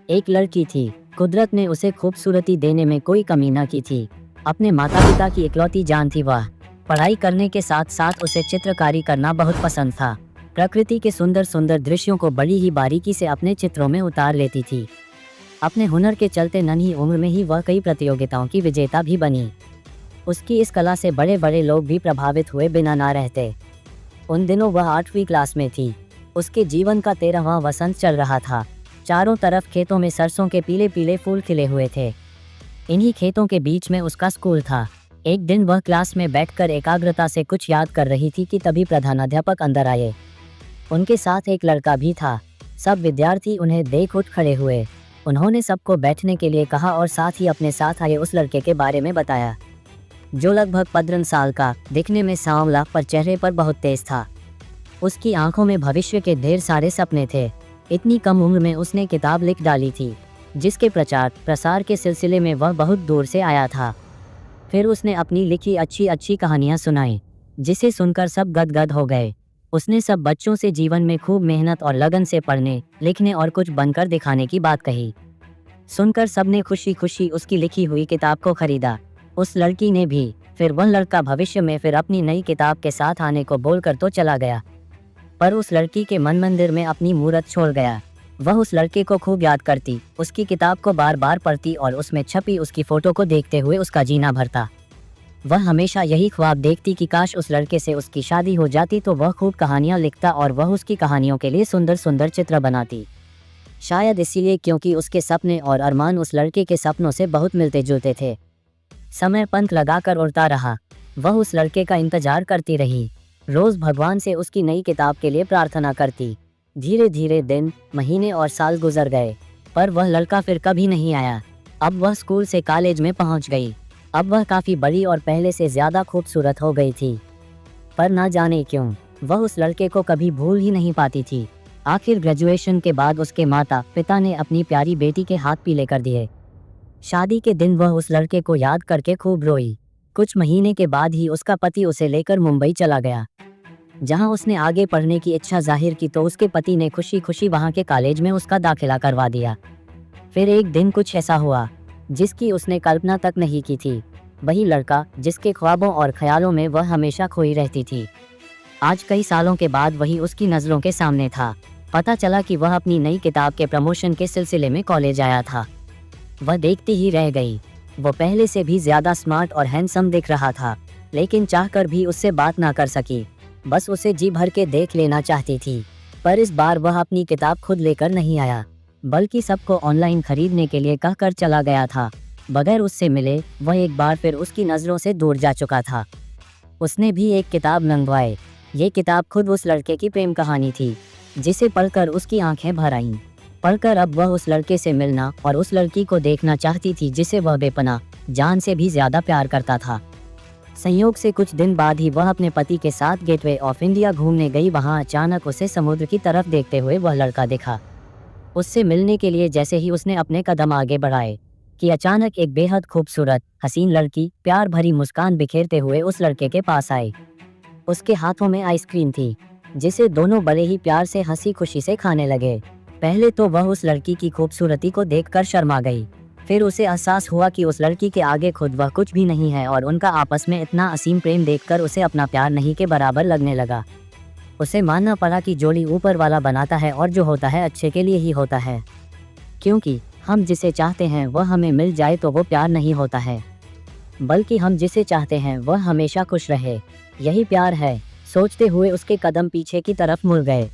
एक लड़की थी। कुदरत ने उसे खूबसूरती देने में कोई कमी न की थी। अपने माता पिता की इकलौती जान थी वह। पढ़ाई करने के साथ साथ उसे चित्रकारी करना बहुत पसंद था। प्रकृति के सुंदर सुंदर दृश्यों को बड़ी ही बारीकी से अपने चित्रों में उतार लेती थी। अपने हुनर के चलते नन्ही उम्र में ही वह कई प्रतियोगिताओं की विजेता भी बनी। उसकी इस कला से बड़े बड़े लोग भी प्रभावित हुए बिना ना रहते। उन दिनों वह 8वीं क्लास में थी। उसके जीवन का 13वां वसंत चल रहा था। चारों तरफ खेतों में सरसों के पीले पीले फूल खिले हुए थे। इन्हीं खेतों के बीच में उसका स्कूल था। एक दिन वह क्लास में बैठकर एकाग्रता से कुछ याद कर रही थी कि तभी प्रधानाध्यापक अंदर आए। उनके साथ एक लड़का भी था। सब विद्यार्थी उन्हें देख उठ खड़े हुए। उन्होंने सबको बैठने के लिए कहा और साथ ही अपने साथ आए उस लड़के के बारे में बताया, जो लगभग 15 साल का, दिखने में सांवला पर चेहरे पर बहुत तेज था। उसकी आंखों में भविष्य के ढेर सारे सपने थे। इतनी कम उम्र में उसने किताब लिख डाली थी, जिसके प्रचार प्रसार के सिलसिले में वह बहुत दूर से आया था। फिर उसने अपनी लिखी अच्छी अच्छी कहानियां सुनाई, जिसे सुनकर सब गदगद हो गए। उसने सब बच्चों से जीवन में खूब मेहनत और लगन से पढ़ने, लिखने और कुछ बनकर दिखाने की बात कही। सुनकर सबने खुशी खुशी उसकी लिखी हुई किताब को खरीदा। उस लड़की ने भी। फिर वह लड़का भविष्य में फिर अपनी नई किताब के साथ आने को बोलकर तो चला गया, पर उस लड़की के मन मंदिर में अपनी मूरत छोड़ गया। वह उस लड़के को खूब याद करती, उसकी किताब को बार बार पढ़ती और उसमें छपी उसकी फोटो को देखते हुए उसका जीना भरता। वह हमेशा यही ख्वाब देखती कि काश उस लड़के से उसकी शादी हो जाती तो वह खूब कहानियां लिखता और वह उसकी कहानियों के लिए सुंदर सुंदर चित्र बनाती। शायद इसीलिए क्योंकि उसके सपने और अरमान उस लड़के के सपनों से बहुत मिलते जुलते थे। समय पंख लगाकर उड़ता रहा। वह उस लड़के का इंतजार करती रही। रोज भगवान से उसकी नई किताब के लिए प्रार्थना करती। धीरे धीरे दिन, महीने और साल गुजर गए, पर वह लड़का फिर कभी नहीं आया। अब वह स्कूल से कॉलेज में पहुंच गई। अब वह काफी बड़ी और पहले से ज्यादा खूबसूरत हो गई थी, पर ना जाने क्यों वह उस लड़के को कभी भूल ही नहीं पाती थी। आखिर ग्रेजुएशन के बाद उसके माता पिता ने अपनी प्यारी बेटी के हाथ पीले कर दिए। शादी के दिन वह उस लड़के को याद करके खूब रोई। कुछ महीने के बाद ही उसका पति उसे लेकर मुंबई चला गया, जहां उसने आगे पढ़ने की इच्छा जाहिर की तो उसके पति ने खुशी खुशी वहां के कॉलेज में उसका दाखिला करवा दिया। फिर एक दिन कुछ ऐसा हुआ जिसकी उसने कल्पना तक नहीं की थी। वही लड़का जिसके ख्वाबों और ख्यालों में वह हमेशा खोई रहती थी, आज कई सालों के बाद वही उसकी नज़रों के सामने था। पता चला कि वह अपनी नई किताब के प्रमोशन के सिलसिले में कॉलेज आया था। वह देखती ही रह गई। वो पहले से भी ज्यादा स्मार्ट और हैंडसम दिख रहा था, लेकिन चाहकर भी उससे बात ना कर सकी। बस उसे जी भर के देख लेना चाहती थी। पर इस बार वह अपनी किताब खुद लेकर नहीं आया, बल्कि सबको ऑनलाइन खरीदने के लिए कहकर चला गया था। बगैर उससे मिले वह एक बार फिर उसकी नज़रों से दूर जा चुका था। उसने भी एक किताब मंगवाई। ये किताब खुद उस लड़के की प्रेम कहानी थी, जिसे पढ़कर उसकी आंखें भर आईं। पढ़कर अब वह उस लड़के से मिलना और उस लड़की को देखना चाहती थी जिसे वह बेपनाह जान से भी ज्यादा प्यार करता था। संयोग से कुछ दिन बाद ही वह अपने पति के साथ गेटवे ऑफ इंडिया घूमने गई। वहां अचानक उसे समुद्र की तरफ देखते हुए वह लड़का दिखा। उससे मिलने के लिए जैसे ही उसने अपने कदम आगे बढ़ाए कि अचानक एक बेहद खूबसूरत हसीन लड़की प्यार भरी मुस्कान बिखेरते हुए उस लड़के के पास आई। उसके हाथों में आइसक्रीम थी, जिसे दोनों बड़े ही प्यार से हंसी खुशी से खाने लगे। पहले तो वह उस लड़की की खूबसूरती को देखकर शर्मा गई। फिर उसे एहसास हुआ कि उस लड़की के आगे खुद वह कुछ भी नहीं है और उनका आपस में इतना असीम प्रेम देखकर उसे अपना प्यार नहीं के बराबर लगने लगा। उसे मानना पड़ा कि जोड़ी ऊपर वाला बनाता है और जो होता है अच्छे के लिए ही होता है, क्योंकि हम जिसे चाहते हैं वह हमें मिल जाए तो वो प्यार नहीं होता है, बल्कि हम जिसे चाहते हैं वह हमेशा खुश रहे, यही प्यार है। सोचते हुए उसके कदम पीछे की तरफ मुड़ गए।